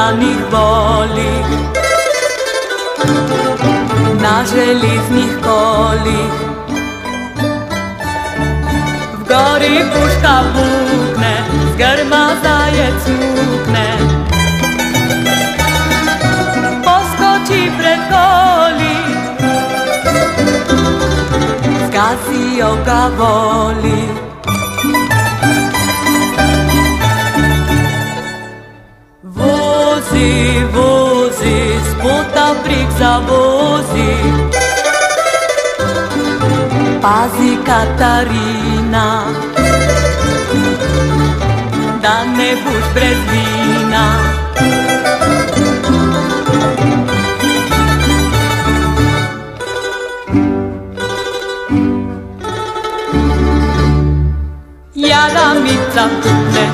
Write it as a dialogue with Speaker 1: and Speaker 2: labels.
Speaker 1: ranih bolih, na železnih kolih. V gori puška pukne, z grma zajec mukne, poskoči pred koli, zgazijo ga voli. Vozi, vozi, spota prik zavozi, pazi Katarina, da ne boš brez vina. Jadamica pukne,